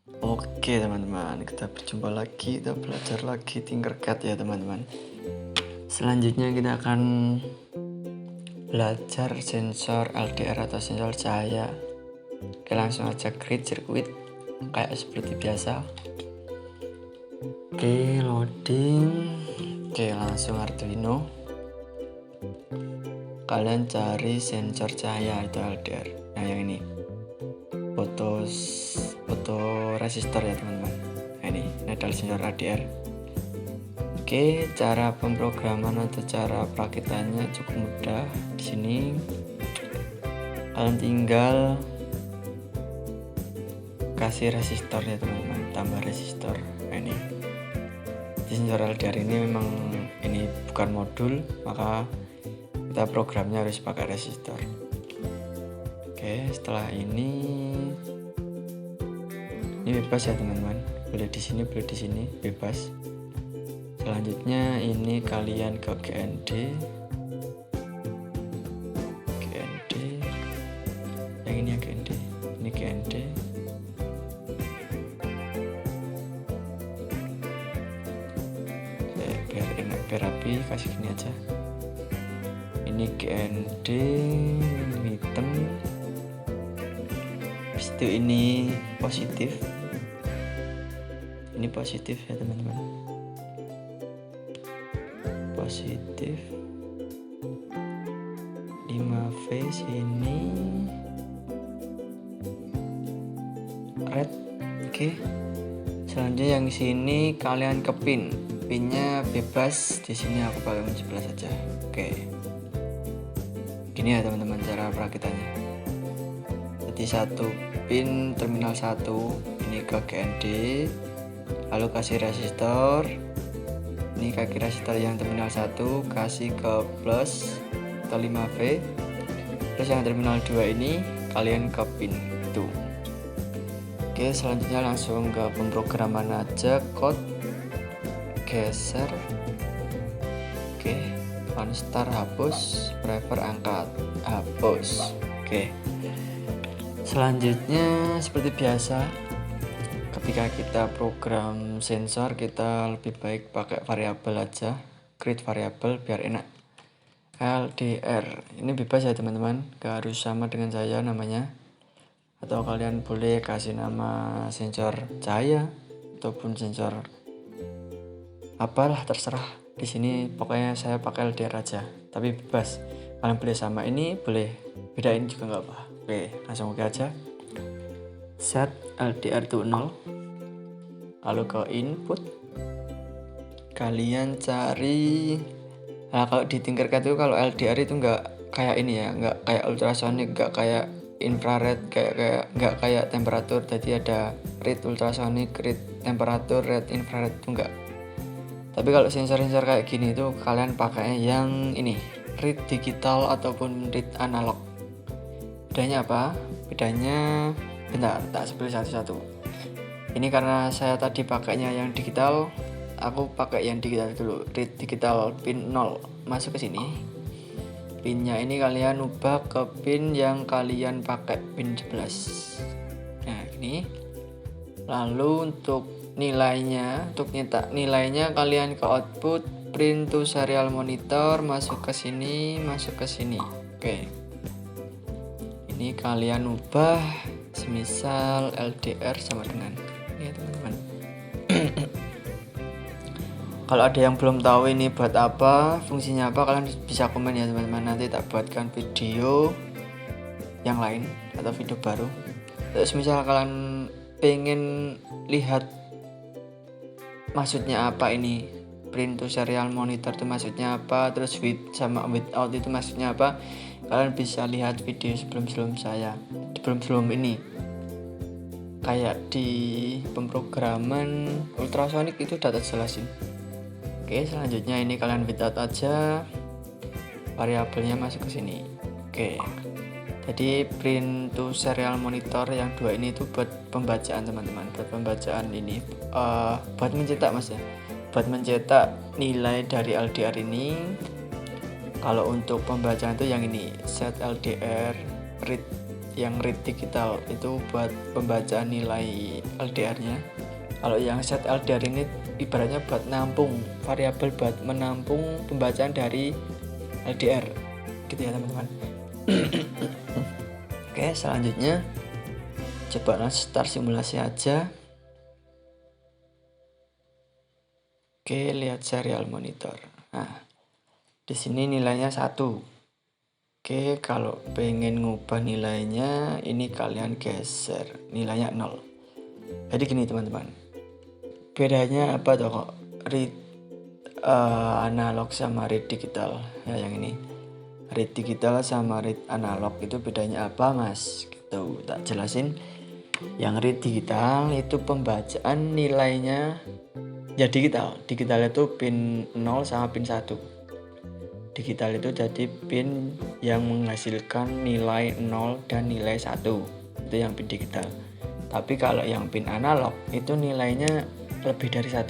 Oke teman-teman, kita berjumpa lagi, kita belajar lagi Tinkercad ya teman-teman. Selanjutnya kita akan belajar sensor LDR atau sensor cahaya. Oke, langsung aja create circuit kayak seperti biasa. Oke, loading. Oke, langsung Arduino. Kalian cari sensor cahaya atau LDR. Nah, yang ini. Foto resistor ya teman-teman. Nah, ini adalah sensor LDR. Oke, cara pemrograman atau cara perakitannya cukup mudah. Di sini kalian tinggal kasih resistor ya teman-teman, tambah resistor. Nah, ini di sensor LDR ini memang ini bukan modul, maka kita programnya harus pakai resistor. Oke, setelah ini bebas ya teman-teman, boleh di sini boleh di sini, bebas. Selanjutnya ini kalian ke GND, yang ini ya GND, ini GND. Biar enak, biar rapi, kasih gini aja. Ini GND, ini hitam. Habis itu ini positif. Ini positif ya teman-teman. Positif 5V sini red. Oke, selanjutnya yang sini kalian ke pinnya bebas. Di sini aku pakai kunci plus saja. Oke, gini ya teman-teman cara perakitannya. Jadi satu pin terminal 1 ini ke GND, lalu kasih resistor. Ini kaki resistor yang terminal 1 kasih ke plus atau 5V. Terus yang terminal 2 ini kalian ke pin itu. Oke, selanjutnya langsung ke pemrograman aja, code geser. Oke, on-star hapus, prefer angkat, hapus. Oke, selanjutnya seperti biasa, ketika kita program sensor kita lebih baik pakai variabel aja, create variabel biar enak. LDR ini bebas ya teman-teman, gak harus sama dengan saya namanya, atau kalian boleh kasih nama sensor cahaya ataupun sensor apalah, terserah. Di sini pokoknya saya pakai LDR aja, tapi bebas, kalian boleh sama ini, boleh bedain juga nggak apa. Oke, langsung oke aja. Set LDR to 0, lalu ke input kalian cari. Nah, kalau di Tinkercad itu kalau LDR itu nggak kayak ini ya, nggak kayak ultrasonic, nggak kayak infrared, nggak kayak temperatur. Jadi ada read ultrasonic, read temperatur, read infrared itu enggak. Tapi kalau sensor-sensor kayak gini itu kalian pakai yang ini, read digital ataupun read analog. Bedanya apa? Bedanya bentar, tak sebut satu-satu. Ini karena saya tadi pakainya yang digital, aku pakai yang digital dulu. Read digital pin 0 masuk ke sini. Pinnya ini kalian ubah ke pin yang kalian pakai, pin 11. Nah, ini. Lalu untuk nilainya, untuk nyetak nilainya kalian ke output print to serial monitor, masuk ke sini, masuk ke sini. Oke. Ini kalian ubah semisal LDR sama dengan ini ya teman-teman. Kalau ada yang belum tahu ini buat apa, fungsinya apa, kalian bisa komen ya teman-teman. Nanti tak buatkan video yang lain atau video baru. Terus misal kalian pengen lihat maksudnya apa ini, print to serial monitor itu maksudnya apa, terus with sama without itu maksudnya apa, kalian bisa lihat video sebelum saya, sebelum ini. Kayak di pemrograman ultrasonic itu udah jelasin. Oke, selanjutnya ini kalian without aja, variabelnya masuk ke sini. Oke, jadi print to serial monitor yang 2 ini itu buat pembacaan teman-teman, buat pembacaan ini, buat mencetak mas ya, buat mencetak nilai dari LDR ini. Kalau untuk pembacaan itu yang ini, set LDR read yang read digital itu buat pembacaan nilai LDR-nya. Kalau yang set LDR ini ibaratnya buat nampung variabel, buat menampung pembacaan dari LDR gitu ya teman-teman. Oke, selanjutnya coba start simulasi aja. Oke, lihat serial monitor. Nah, di sini nilainya 1. Oke, kalau pengen ngubah nilainya, ini kalian geser nilainya 0. Jadi gini teman-teman, bedanya apa tuh kok read analog sama read digital ya? Yang ini read digital sama read analog itu bedanya apa mas? Gitu, tak jelasin. Yang read digital itu pembacaan nilainya ya digital itu pin 0 sama pin 1. Digital itu jadi pin yang menghasilkan nilai 0 dan nilai 1, itu yang pin digital. Tapi kalau yang pin analog itu nilainya lebih dari 1,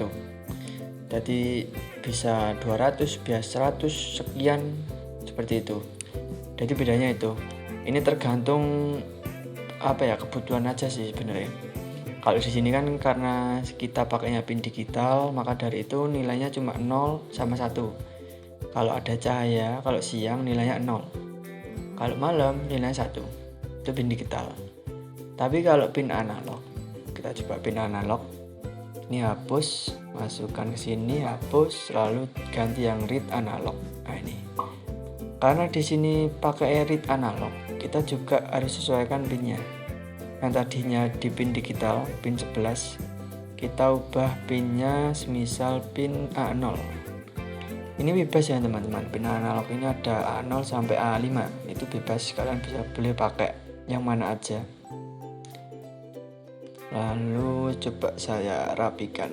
jadi bisa 200, biasa 100 sekian, seperti itu. Jadi bedanya itu, ini tergantung apa ya, kebutuhan aja sih sebenarnya. Kalau di sini kan karena kita pakainya pin digital, maka dari itu nilainya cuma 0 sama 1. Kalau ada cahaya, kalau siang nilainya 0. Kalau malam nilainya 1. Itu pin digital. Tapi kalau pin analog, kita coba pin analog. Ini hapus, masukkan ke sini, hapus, lalu ganti yang read analog. Nah ini. Karena di sini pakai read analog, kita juga harus sesuaikan pinnya. Yang tadinya di pin digital, pin 11, kita ubah pinnya semisal pin A0. Ini bebas ya teman-teman, pin analog ini ada A0 sampai A5, itu bebas, kalian bisa boleh pakai yang mana aja. Lalu coba saya rapikan.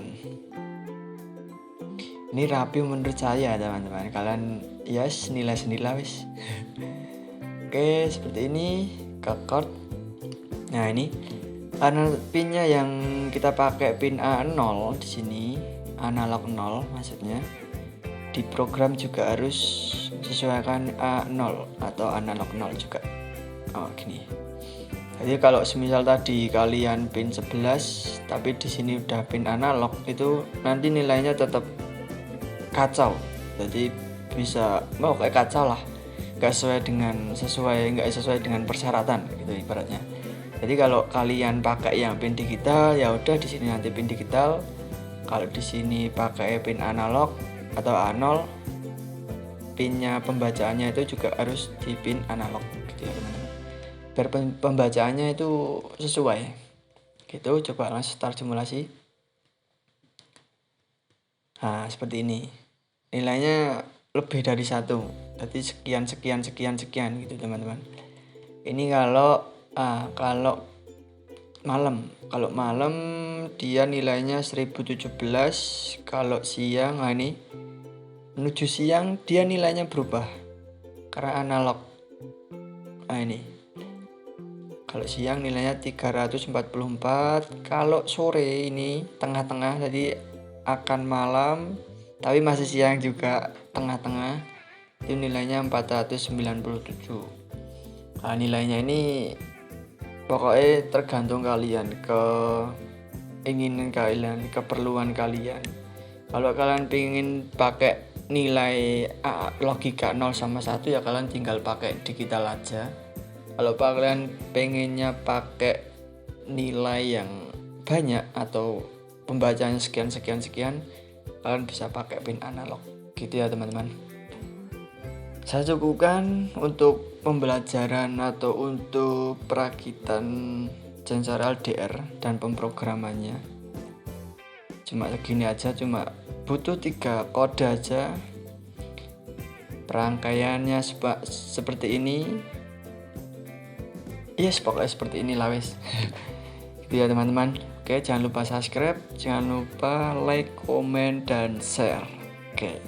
Ini rapi menurut saya teman-teman, kalian yes nilai sendiri wis. Oke, seperti ini ke chord. Nah ini analog pinnya yang kita pakai pin A0 di sini, analog 0 maksudnya. Di program juga harus sesuaikan A0 atau analog 0 juga. Oh gini. Jadi kalau semisal tadi kalian pin 11 tapi di sini udah pin analog, itu nanti nilainya tetap kacau. Jadi bisa kayak kacau lah. Nggak sesuai dengan persyaratan gitu ibaratnya. Jadi kalau kalian pakai yang pin digital, ya udah di sini nanti pin digital. Kalau di sini pakai pin analog atau A0, pinnya pembacaannya itu juga harus di pin analog gitu ya teman-teman. Biar pembacaannya itu sesuai. Gitu, coba langsung start simulasi. Nah, seperti ini. Nilainya lebih dari 1. Jadi sekian gitu teman-teman. Ini kalau malam. Kalau malam dia nilainya 1017. Kalau siang, nah ini menuju siang dia nilainya berubah karena analog. Nah ini. Kalau siang nilainya 344. Kalau sore ini tengah-tengah, jadi akan malam tapi masih siang juga, tengah-tengah, itu nilainya 497. Nah, nilainya ini pokoknya tergantung kalian, keinginan kalian, keperluan kalian. Kalau kalian pengen pakai nilai logika 0 sama 1, ya kalian tinggal pakai digital aja. Kalau kalian pengennya pakai nilai yang banyak atau pembacaan sekian, kalian bisa pakai pin analog gitu ya teman-teman. Saya cukupkan untuk pembelajaran atau untuk perakitan sensor LDR dan pemrogramannya. Cuma segini aja, cuma butuh 3 kode aja. Perangkaiannya seperti ini. Yes, pokoknya seperti ini lah wes. Gitu ya teman-teman. Oke, jangan lupa subscribe, jangan lupa like, komen, dan share. Oke.